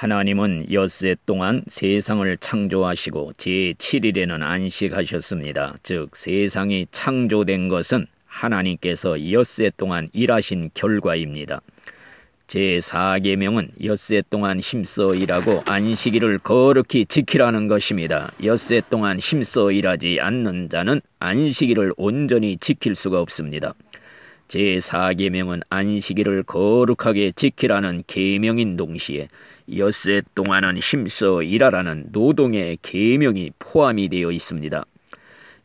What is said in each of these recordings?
하나님은 엿새 동안 세상을 창조하시고 제7일에는 안식하셨습니다. 즉 세상이 창조된 것은 하나님께서 엿새 동안 일하신 결과입니다. 제4계명은 엿새 동안 힘써 일하고 안식일을 거룩히 지키라는 것입니다. 엿새 동안 힘써 일하지 않는 자는 안식일을 온전히 지킬 수가 없습니다. 제4계명은 안식일을 거룩하게 지키라는 계명인 동시에 엿새 동안은 힘써 일하라는 노동의 계명이 포함이 되어 있습니다.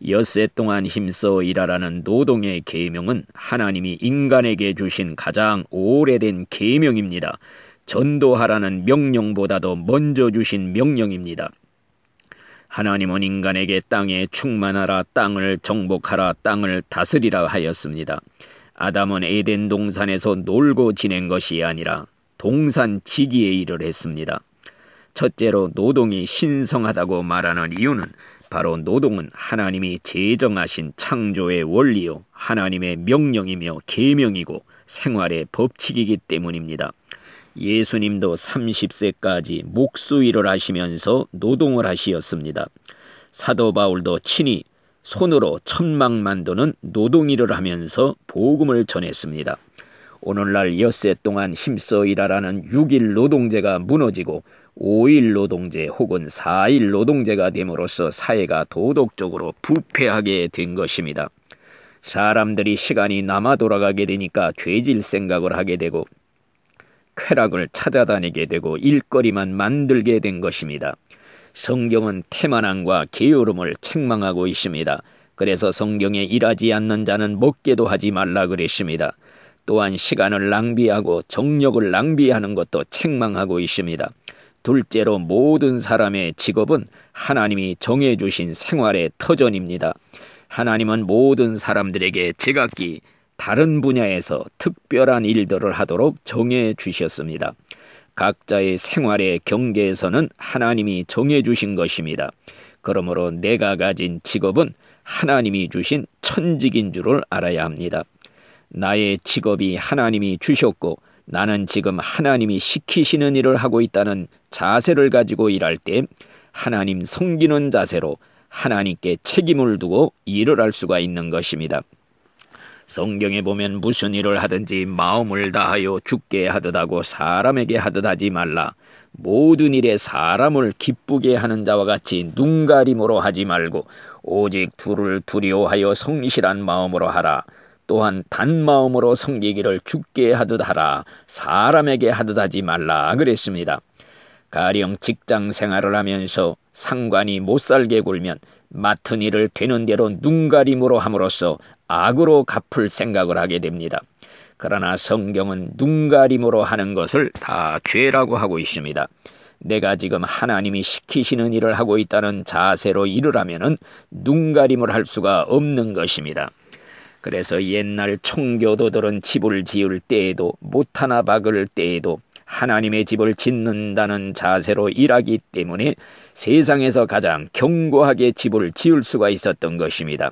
엿새 동안 힘써 일하라는 노동의 계명은 하나님이 인간에게 주신 가장 오래된 계명입니다. 전도하라는 명령보다도 먼저 주신 명령입니다. 하나님은 인간에게 땅에 충만하라, 땅을 정복하라, 땅을 다스리라 하였습니다. 아담은 에덴 동산에서 놀고 지낸 것이 아니라 동산지기의 일을 했습니다. 첫째로 노동이 신성하다고 말하는 이유는 바로 노동은 하나님이 제정하신 창조의 원리요 하나님의 명령이며 계명이고 생활의 법칙이기 때문입니다. 예수님도 30세까지 목수일을 하시면서 노동을 하시었습니다. 사도 바울도 친히 손으로 천막 만드는 노동일을 하면서 복음을 전했습니다. 오늘날 엿새 동안 힘써 일하라는 6일 노동제가 무너지고 5일 노동제 혹은 4일 노동제가 됨으로써 사회가 도덕적으로 부패하게 된 것입니다. 사람들이 시간이 남아 돌아가게 되니까 죄질 생각을 하게 되고 쾌락을 찾아다니게 되고 일거리만 만들게 된 것입니다. 성경은 태만함과 게으름을 책망하고 있습니다. 그래서 성경에 일하지 않는 자는 먹게도 하지 말라 그랬습니다. 또한 시간을 낭비하고 정력을 낭비하는 것도 책망하고 있습니다. 둘째로 모든 사람의 직업은 하나님이 정해주신 생활의 터전입니다. 하나님은 모든 사람들에게 제각기 다른 분야에서 특별한 일들을 하도록 정해주셨습니다. 각자의 생활의 경계에서는 하나님이 정해주신 것입니다. 그러므로 내가 가진 직업은 하나님이 주신 천직인 줄을 알아야 합니다. 나의 직업이 하나님이 주셨고 나는 지금 하나님이 시키시는 일을 하고 있다는 자세를 가지고 일할 때 하나님 섬기는 자세로 하나님께 책임을 두고 일을 할 수가 있는 것입니다. 성경에 보면 무슨 일을 하든지 마음을 다하여 주께 하듯 하고 사람에게 하듯 하지 말라. 모든 일에 사람을 기쁘게 하는 자와 같이 눈가림으로 하지 말고 오직 주를 두려워하여 성실한 마음으로 하라. 또한 단마음으로 섬기기를 주께 하듯 하라. 사람에게 하듯 하지 말라 그랬습니다. 가령 직장 생활을 하면서 상관이 못살게 굴면 맡은 일을 되는 대로 눈가림으로 함으로써 악으로 갚을 생각을 하게 됩니다. 그러나 성경은 눈가림으로 하는 것을 다 죄라고 하고 있습니다. 내가 지금 하나님이 시키시는 일을 하고 있다는 자세로 일을 하면은 눈가림을 할 수가 없는 것입니다. 그래서 옛날 청교도들은 집을 지을 때에도 못하나 박을 때에도 하나님의 집을 짓는다는 자세로 일하기 때문에 세상에서 가장 견고하게 집을 지을 수가 있었던 것입니다.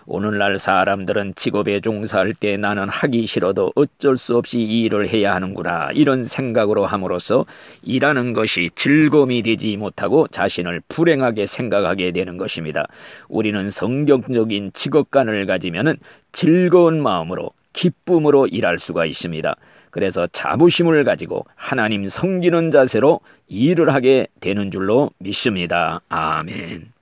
오늘날 사람들은 직업에 종사할 때 나는 하기 싫어도 어쩔 수 없이 이 일을 해야 하는구나 이런 생각으로 함으로써 일하는 것이 즐거움이 되지 못하고 자신을 불행하게 생각하게 되는 것입니다. 우리는 성경적인 직업관을 가지면은 즐거운 마음으로 기쁨으로 일할 수가 있습니다. 그래서 자부심을 가지고 하나님 섬기는 자세로 일을 하게 되는 줄로 믿습니다. 아멘.